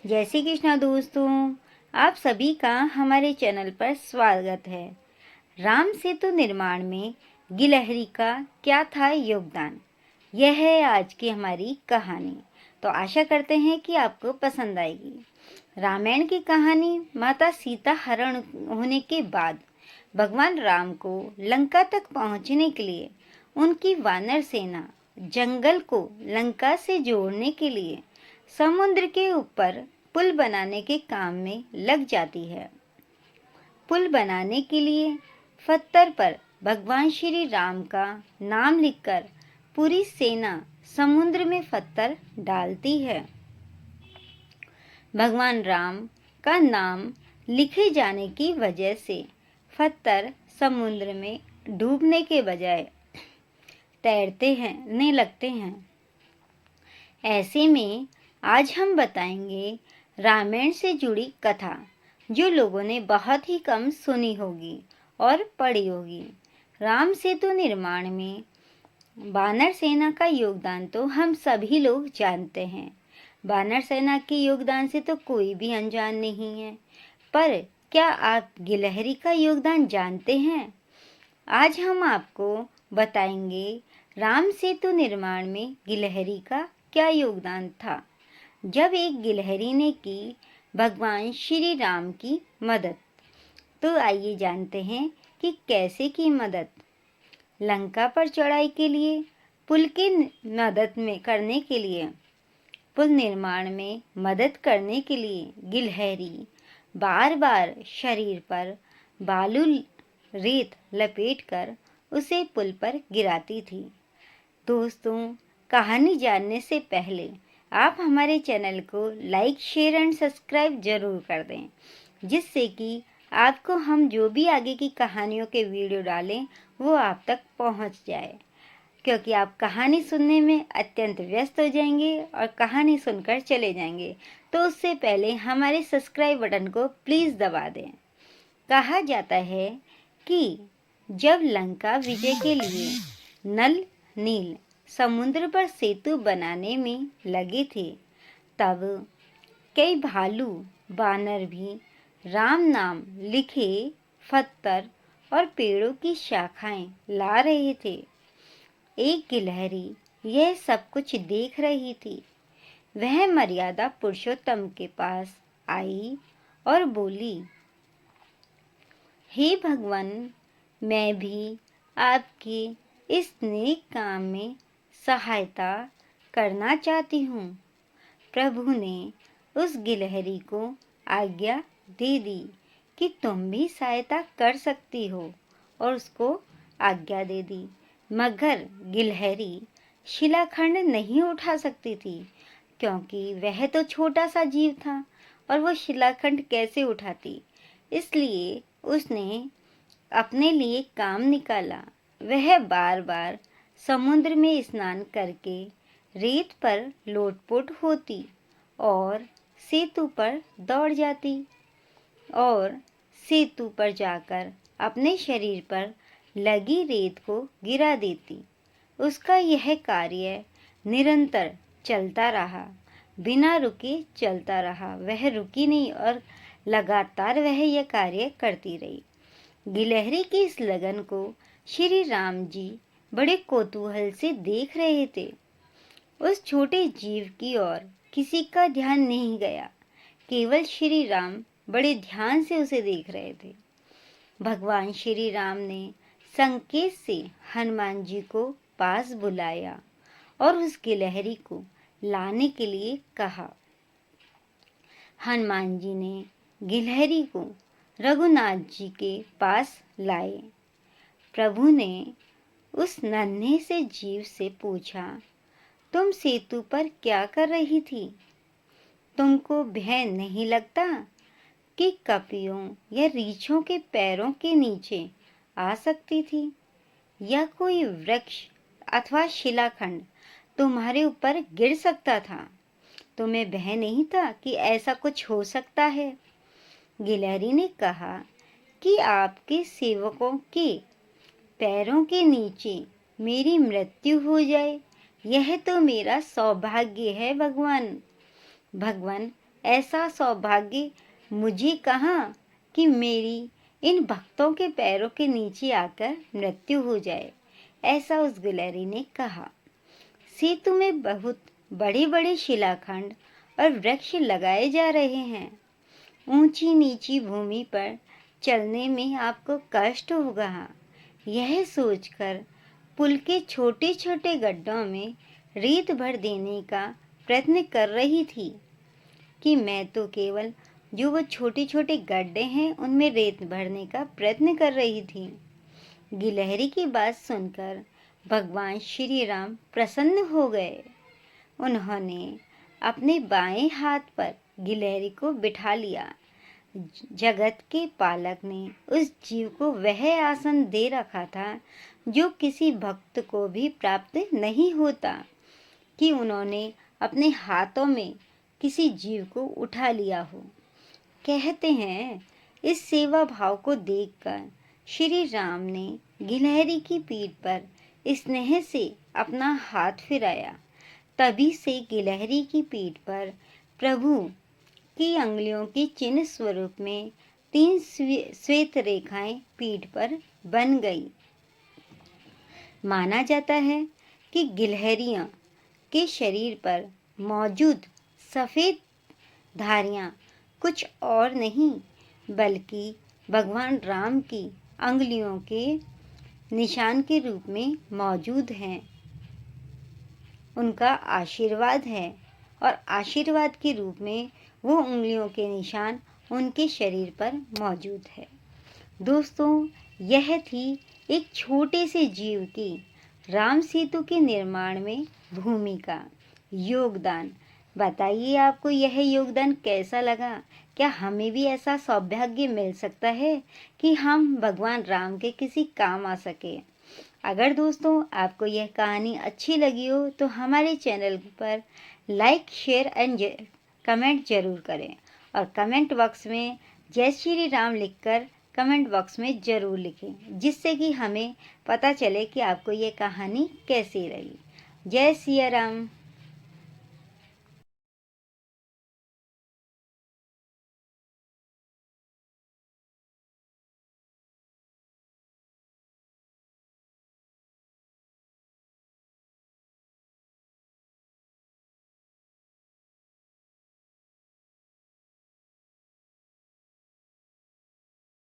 जय श्री कृष्णा दोस्तों, आप सभी का हमारे चैनल पर स्वागत है। राम सेतु निर्माण में गिलहरी का क्या था योगदान, यह है आज की हमारी कहानी। तो आशा करते हैं कि आपको पसंद आएगी। रामायण की कहानी माता सीता हरण होने के बाद भगवान राम को लंका तक पहुंचने के लिए उनकी वानर सेना जंगल को लंका से जोड़ने के लिए समुद्र के ऊपर पुल बनाने के काम में लग जाती है। पुल बनाने के लिए पत्थर पर भगवान श्री राम का नाम लिखकर पूरी सेना समुद्र में पत्थर डालती है। भगवान राम का नाम लिखे जाने की वजह से पत्थर समुद्र में डूबने के बजाय तैरने लगते हैं। ऐसे में आज हम बताएंगे रामायण से जुड़ी कथा, जो लोगों ने बहुत ही कम सुनी होगी और पढ़ी होगी। राम सेतु निर्माण में वानर सेना का योगदान तो हम सभी लोग जानते हैं। वानर सेना के योगदान से तो कोई भी अनजान नहीं है, पर क्या आप गिलहरी का योगदान जानते हैं? आज हम आपको बताएंगे राम सेतु निर्माण में गिलहरी का क्या योगदान था। जब एक गिलहरी ने की भगवान श्री राम की मदद। तो आइए जानते हैं कि कैसे की मदद। लंका पर चढ़ाई के लिए पुल की मदद में करने के लिए पुल निर्माण में मदद करने के लिए गिलहरी बार बार शरीर पर बालू रेत लपेटकर उसे पुल पर गिराती थी। दोस्तों, कहानी जानने से पहले आप हमारे चैनल को लाइक, शेयर एंड सब्सक्राइब जरूर कर दें, जिससे कि आपको हम जो भी आगे की कहानियों के वीडियो डालें वो आप तक पहुंच जाए। क्योंकि आप कहानी सुनने में अत्यंत व्यस्त हो जाएंगे और कहानी सुनकर चले जाएंगे, तो उससे पहले हमारे सब्सक्राइब बटन को प्लीज़ दबा दें। कहा जाता है कि जब लंका विजय के लिए नल नील समुद्र पर सेतु बनाने में लगे थे, तब कई भालू बानर भी राम नाम लिखे पत्थर और पेड़ों की शाखाएं ला रहे थे। एक गिलहरी यह सब कुछ देख रही थी। वह मर्यादा पुरुषोत्तम के पास आई और बोली, हे भगवान, मैं भी आपके इस नेक काम में सहायता करना चाहती हूँ। प्रभु ने उस गिलहरी को आज्ञा दे दी कि तुम भी सहायता कर सकती हो, और उसको आज्ञा दे दी। मगर गिलहरी शिलाखंड नहीं उठा सकती थी, क्योंकि वह तो छोटा सा जीव था और वो शिलाखंड कैसे उठाती। इसलिए उसने अपने लिए काम निकाला। वह बार बार समुद्र में स्नान करके रेत पर लोटपोट होती और सेतु पर दौड़ जाती और सेतु पर जाकर अपने शरीर पर लगी रेत को गिरा देती। उसका यह कार्य निरंतर चलता रहा, बिना रुके चलता रहा। वह रुकी नहीं और लगातार वह यह कार्य करती रही। गिलहरी की इस लगन को श्री राम जी बड़े कौतूहल से देख रहे थे। उस छोटे जीव की ओर किसी का ध्यान नहीं गया, केवल श्री राम बड़े ध्यान से उसे देख रहे थे। भगवान श्री राम ने संकेत से हनुमान जी को पास बुलाया और उस गिलहरी को लाने के लिए कहा। हनुमान जी ने गिलहरी को रघुनाथ जी के पास लाए। प्रभु ने उस नन्हे से जीव से पूछा, तुम सेतु पर क्या कर रही थी? तुमको भय नहीं लगता कि कपियों या रीछों के पैरों के नीचे आ सकती थी, या कोई वृक्ष अथवा शिलाखंड तुम्हारे ऊपर गिर सकता था? तुम्हें भय नहीं था कि ऐसा कुछ हो सकता है? गिलहरी ने कहा कि आपके सेवकों के पैरों के नीचे मेरी मृत्यु हो जाए, यह तो मेरा सौभाग्य है भगवान। भगवान, ऐसा सौभाग्य मुझे कहाँ कि मेरी इन भक्तों के पैरों के नीचे आकर मृत्यु हो जाए, ऐसा उस गिलहरी ने कहा। सेतु में बहुत बड़े बड़े शिलाखंड और वृक्ष लगाए जा रहे हैं। ऊंची नीची भूमि पर चलने में आपको कष्ट होगा। यह सोचकर पुल के छोटे छोटे गड्ढों में रेत भर देने का प्रयत्न कर रही थी कि मैं तो केवल जो वो छोटे छोटे गड्ढे हैं उनमें रेत भरने का प्रयत्न कर रही थी। गिलहरी की बात सुनकर भगवान श्री राम प्रसन्न हो गए। उन्होंने अपने बाएं हाथ पर गिलहरी को बिठा लिया। जगत के पालक ने उस जीव को वह आसन दे रखा था जो किसी भक्त को भी प्राप्त नहीं होता कि उन्होंने अपने हाथों में किसी जीव को उठा लिया हो। कहते हैं इस सेवा भाव को देखकर श्री राम ने गिलहरी की पीठ पर स्नेह से अपना हाथ फिराया। तभी से गिलहरी की पीठ पर प्रभु की अंगुलियों के चिन्ह स्वरूप में 3 श्वेत रेखाएं पीठ पर बन गई। माना जाता है कि गिलहरियों के शरीर पर मौजूद सफ़ेद धारियां कुछ और नहीं बल्कि भगवान राम की अंगुलियों के निशान के रूप में मौजूद हैं। उनका आशीर्वाद है और आशीर्वाद के रूप में वो उंगलियों के निशान उनके शरीर पर मौजूद है। दोस्तों, यह थी एक छोटे से जीव की राम सेतु के निर्माण में भूमिका, योगदान। बताइए आपको यह योगदान कैसा लगा? क्या हमें भी ऐसा सौभाग्य मिल सकता है कि हम भगवान राम के किसी काम आ सके? अगर दोस्तों आपको यह कहानी अच्छी लगी हो तो हमारे चैनल पर लाइक, शेयर एंड कमेंट जरूर करें और कमेंट बॉक्स में जय श्री राम लिखकर कमेंट बॉक्स में ज़रूर लिखें, जिससे कि हमें पता चले कि आपको ये कहानी कैसी लगी। जय सिया राम।